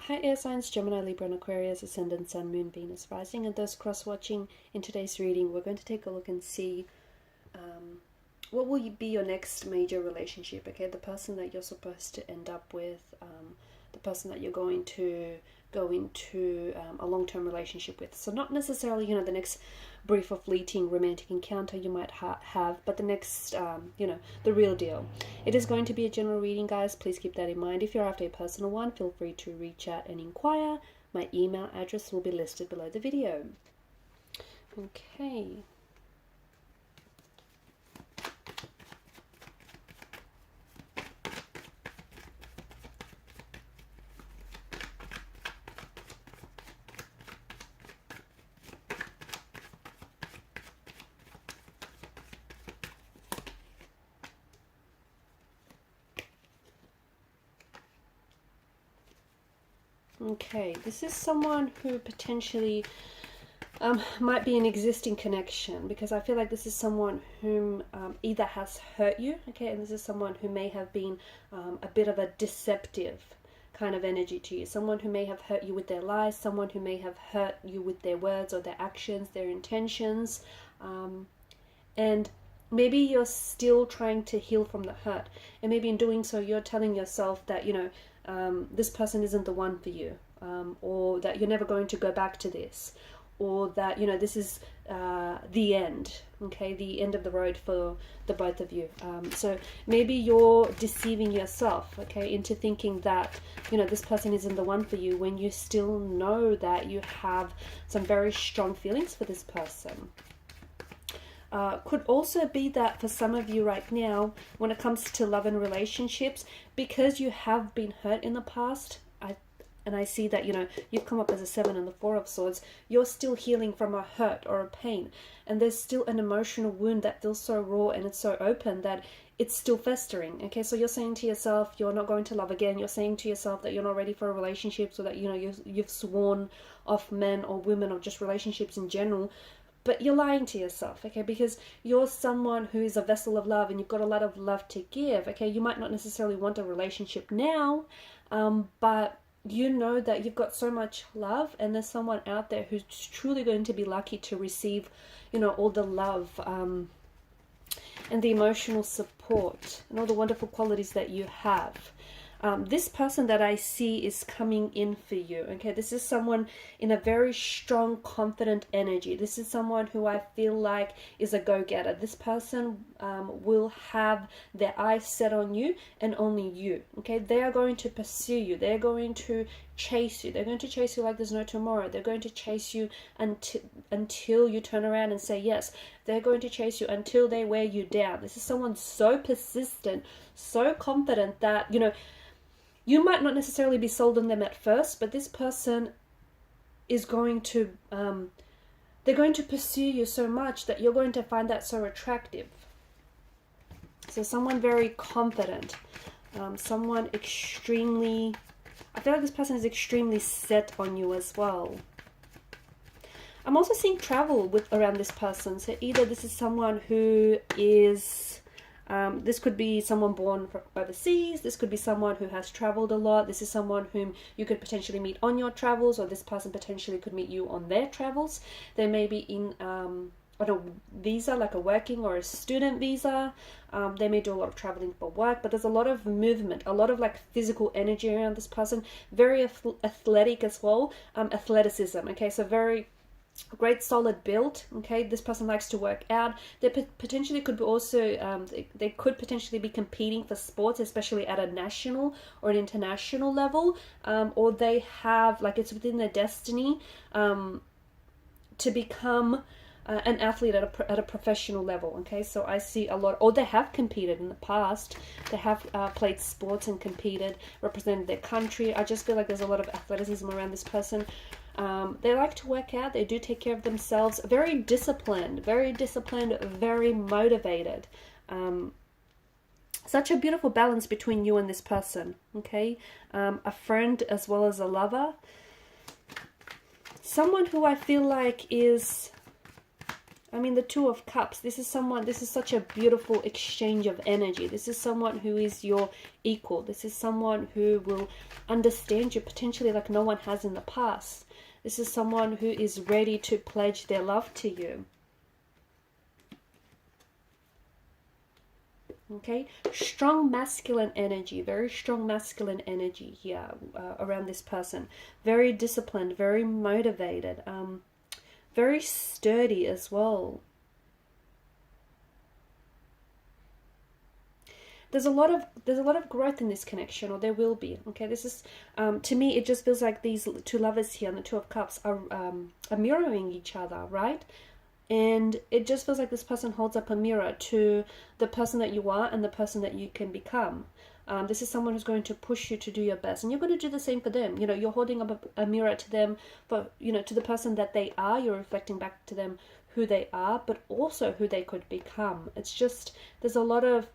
Hi air signs, Gemini, Libra and Aquarius, Ascendant, Sun, Moon, Venus, Rising, and those cross-watching. In today's reading, we're going to take a look and see what will be your next major relationship, okay? The person that you're supposed to end up with, the person that you're going to go into a long-term relationship with. So not necessarily, the next brief or fleeting romantic encounter you might have, but the next, the real deal. It is going to be a general reading, guys. Please keep that in mind. If you're after a personal one, feel free to reach out and inquire. My email address will be listed below the video. Okay. Okay, this is someone who potentially might be an existing connection, because I feel like this is someone whom either has hurt you, okay, and this is someone who may have been a bit of a deceptive kind of energy to you. Someone who may have hurt you with their lies, someone who may have hurt you with their words or their actions, their intentions, and maybe you're still trying to heal from the hurt, and maybe in doing so you're telling yourself that this person isn't the one for you, or that you're never going to go back to this, or that this is the end, okay, the end of the road for the both of you. So maybe you're deceiving yourself, okay, into thinking that this person isn't the one for you, when you still know that you have some very strong feelings for this person. Could also be that for some of you right now, when it comes to love and relationships, because you have been hurt in the past, I see that you've come up as a 7 and the 4 of Swords, you're still healing from a hurt or a pain, and there's still an emotional wound that feels so raw and it's so open that it's still festering. Okay, so you're saying to yourself you're not going to love again, you're saying to yourself that you're not ready for a relationship, so that you've sworn off men or women or just relationships in general. But you're lying to yourself, okay, because you're someone who is a vessel of love and you've got a lot of love to give, okay. You might not necessarily want a relationship now, but you know that you've got so much love, and there's someone out there who's truly going to be lucky to receive, all the love and the emotional support and all the wonderful qualities that you have. This person that I see is coming in for you, okay? This is someone in a very strong, confident energy. This is someone who I feel like is a go-getter. This person will have their eyes set on you and only you, okay? They are going to pursue you. They're going to chase you. They're going to chase you like there's no tomorrow. They're going to chase you until you turn around and say yes. They're going to chase you until they wear you down. This is someone so persistent, so confident that, you might not necessarily be sold on them at first, but this person is going to, they're going to pursue you so much that you're going to find that so attractive. So someone very confident, someone extremely, I feel like this person is extremely set on you as well. I'm also seeing travel around this person. So either this is someone who is... this could be someone born overseas. This could be someone who has traveled a lot. This is someone whom you could potentially meet on your travels, or this person potentially could meet you on their travels. They may be in on a visa, like a working or a student visa. They may do a lot of traveling for work, but there's a lot of movement, a lot of like physical energy around this person. Very athletic as well, athleticism. Okay, so very great solid build, okay. This person likes to work out. They potentially could be also they could potentially be competing for sports, especially at a national or an international level, or they have, like, it's within their destiny to become an athlete at a professional level, okay. So I see a lot, or they have competed in the past. They have played sports and competed, represented their country. I just feel like there's a lot of athleticism around this person. They like to work out. They do take care of themselves. Very disciplined, very motivated. Such a beautiful balance between you and this person, okay? A friend as well as a lover. Someone who I feel like is I mean, the Two of Cups, this is someone, this is such a beautiful exchange of energy. This is someone who is your equal. This is someone who will understand you potentially like no one has in the past. This is someone who is ready to pledge their love to you. Okay, strong masculine energy, very strong masculine energy here around this person. Very disciplined, very motivated, very sturdy as well. There's a lot of growth in this connection, or there will be. Okay, this is to me, it just feels like these two lovers here and the Two of Cups are mirroring each other, right? And it just feels like this person holds up a mirror to the person that you are and the person that you can become. This is someone who's going to push you to do your best, and you're going to do the same for them. You know, you're holding up a mirror to them, for, you know, to the person that they are. You're reflecting back to them who they are, but also who they could become. It's just, there's a lot of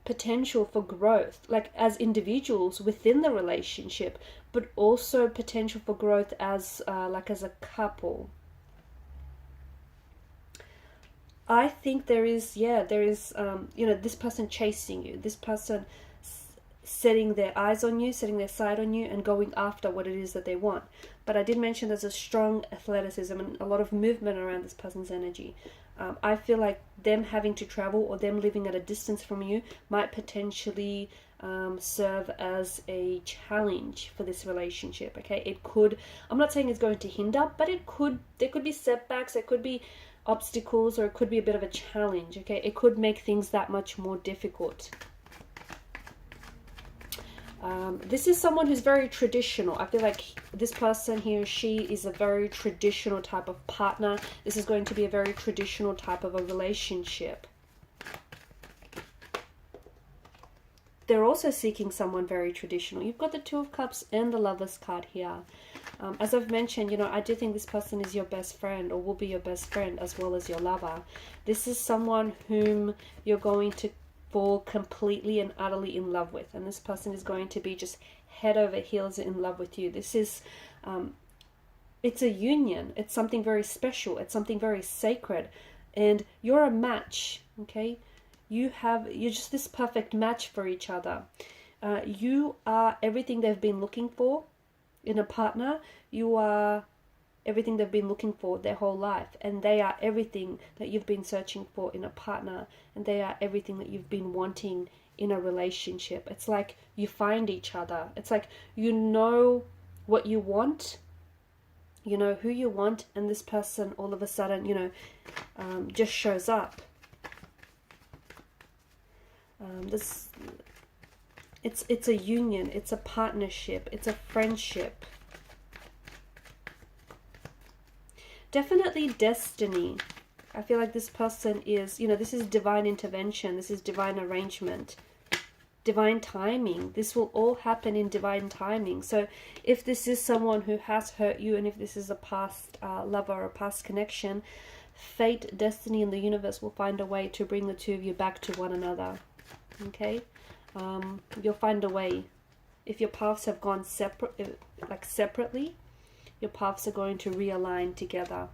potential for growth, like as individuals within the relationship, but also potential for growth as like as a couple. I think there is, you know, this person chasing you, this person setting their eyes on you, setting their sight on you, and going after what it is that they want. But I did mention there's a strong athleticism and a lot of movement around this person's energy. I feel like them having to travel or them living at a distance from you might potentially serve as a challenge for this relationship. Okay, it could, I'm not saying it's going to hinder, but it could, there could be setbacks, there could be obstacles, or it could be a bit of a challenge. Okay, it could make things that much more difficult. This is someone who's very traditional. I feel like this person, he or she, is a very traditional type of partner. This is going to be a very traditional type of a relationship. They're also seeking someone very traditional. You've got the Two of Cups and the Lovers card here. As I've mentioned, you know, I do think this person is your best friend, or will be your best friend, as well as your lover. This is someone whom you're going to fall completely and utterly in love with, and this person is going to be just head over heels in love with you. This is it's a union. It's something very special. It's something very sacred, and you're a match. Okay, you're just this perfect match for each other. You are everything they've been looking for in a partner. You are everything they've been looking for their whole life, and they are everything that you've been searching for in a partner, and they are everything that you've been wanting in a relationship. It's like you find each other. It's like you know what you want, you know who you want, and this person all of a sudden, you know, just shows up. It's a union, it's a partnership, it's a friendship. Definitely destiny. I feel like this person is, you know, this is divine intervention. This is divine arrangement, divine timing. This will all happen in divine timing. So if this is someone who has hurt you, and if this is a past lover or a past connection, fate, destiny, and the universe will find a way to bring the two of you back to one another. Okay? You'll find a way. If your paths have gone separately, your paths are going to realign together.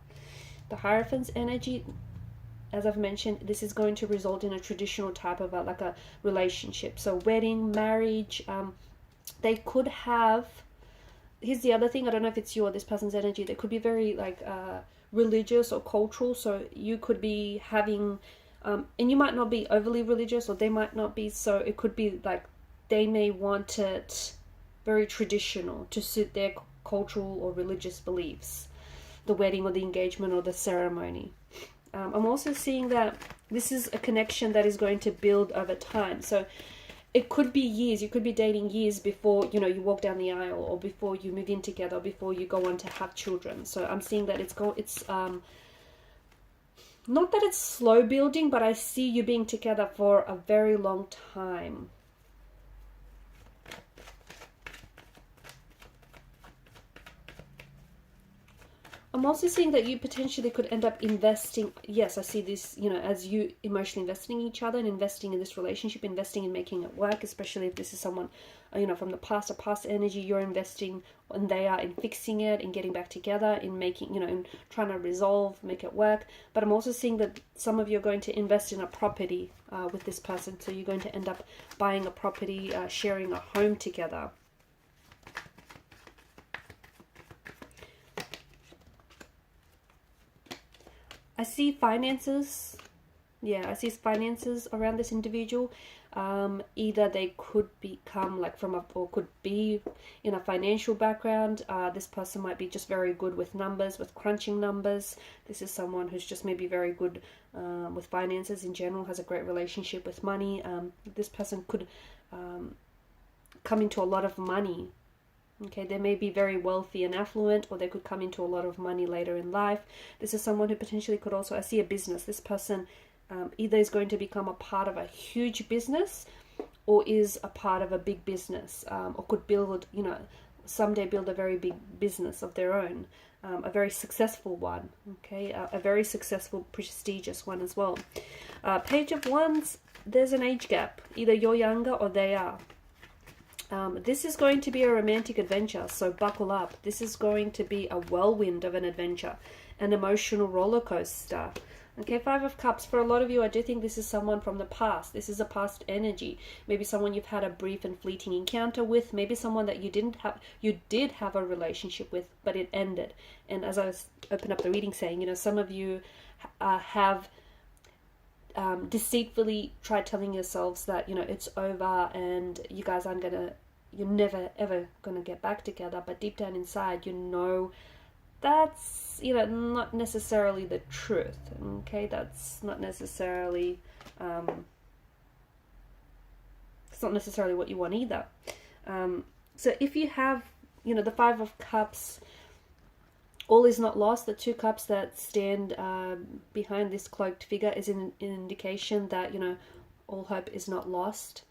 The Hierophant's energy, as I've mentioned, this is going to result in a traditional type of a relationship. So wedding, marriage, they could have, here's the other thing, I don't know if it's you or this person's energy, they could be very religious or cultural. So you could be having, and you might not be overly religious, or they might not be, so it could be like they may want it very traditional to suit their cultural or religious beliefs, the wedding or the engagement or the ceremony. I'm also seeing that this is a connection that is going to build over time. So it could be years. You could be dating years before, you know, you walk down the aisle, or before you move in together, or before you go on to have children. So I'm seeing that it's not that it's slow building, but I see you being together for a very long time. I'm also seeing that you potentially could end up investing. Yes, I see this, you know, as you emotionally investing in each other and investing in this relationship, investing in making it work, especially if this is someone, you know, from the past, a past energy. You're investing and they are in fixing it, in getting back together, in making, you know, in trying to resolve, make it work. But I'm also seeing that some of you are going to invest in a property with this person. So you're going to end up buying a property, sharing a home together. I see finances. Yeah, I see finances around this individual. Either they could become like from a, or could be in a financial background. This person might be just very good with numbers, with crunching numbers. This is someone who's just maybe very good with finances in general, has a great relationship with money. This person could come into a lot of money. Okay, they may be very wealthy and affluent, or they could come into a lot of money later in life. This is someone who potentially could also, I see a business. This person either is going to become a part of a huge business or is a part of a big business, or could build, you know, someday build a very big business of their own, a very successful one, okay, a very successful, prestigious one as well. Page of Wands, there's an age gap. Either you're younger or they are. This is going to be a romantic adventure, so buckle up. This is going to be a whirlwind of an adventure, an emotional roller coaster. Okay, Five of Cups. For a lot of you, I do think this is someone from the past. This is a past energy. Maybe someone you've had a brief and fleeting encounter with. Maybe someone that you did have a relationship with, but it ended. And as I was open up the reading saying, you know, some of you have deceitfully tried telling yourselves that, you know, it's over and you guys aren't gonna, you're never ever gonna get back together, but deep down inside you know that's, you know, not necessarily the truth. Okay, that's not necessarily it's not necessarily what you want either. So if you have, you know, the Five of Cups, all is not lost. The Two Cups that stand behind this cloaked figure is an indication that, you know, all hope is not lost.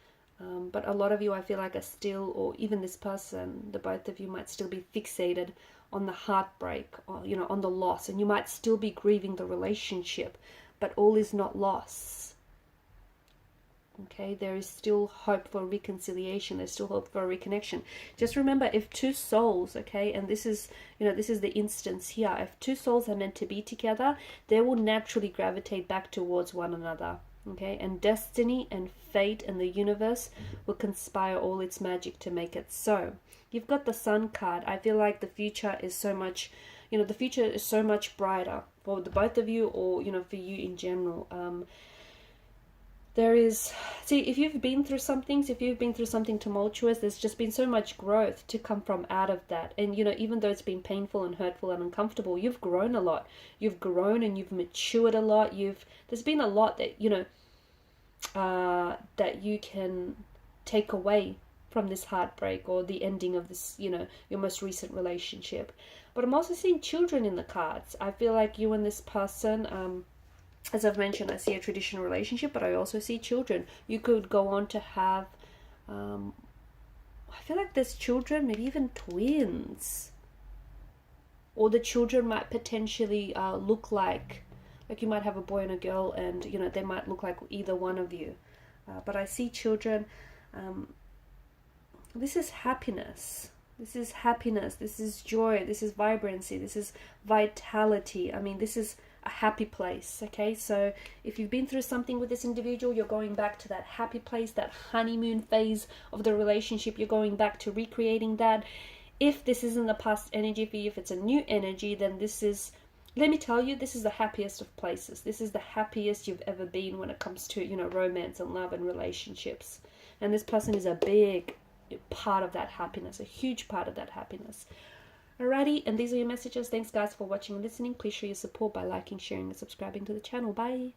But a lot of you, I feel like, are still, or even this person, the both of you might still be fixated on the heartbreak, or, you know, on the loss. And you might still be grieving the relationship, but all is not lost. Okay, there is still hope for reconciliation. There's still hope for a reconnection. Just remember, if two souls, okay, and this is, you know, this is the instance here. If two souls are meant to be together, they will naturally gravitate back towards one another. Okay, and destiny and fate and the universe will conspire all its magic to make it so. You've got the Sun card. I feel like the future is so much, you know, the future is so much brighter for the both of you, or, you know, for you in general. There is, see, if you've been through some things, if you've been through something tumultuous, there's just been so much growth to come from out of that. And, you know, even though it's been painful and hurtful and uncomfortable, you've grown a lot. You've grown and you've matured a lot. There's been a lot that, you know, that you can take away from this heartbreak or the ending of this, you know, your most recent relationship. But I'm also seeing children in the cards. I feel like you and this person, as I've mentioned, I see a traditional relationship, but I also see children. You could go on to have, I feel like there's children, maybe even twins. Or the children might potentially look like you might have a boy and a girl, and, you know, they might look like either one of you. But I see children. This is happiness. This is happiness. This is joy. This is vibrancy. This is vitality. I mean, this is a happy place. Okay, so if you've been through something with this individual, you're going back to that happy place, that honeymoon phase of the relationship. You're going back to recreating that. If this isn't the past energy for you, if it's a new energy, then this is, let me tell you, this is the happiest of places. This is the happiest you've ever been when it comes to, you know, romance and love and relationships. And this person is a big part of that happiness, a huge part of that happiness. Alrighty, and these are your messages. Thanks guys for watching and listening. Please show your support by liking, sharing and subscribing to the channel. Bye.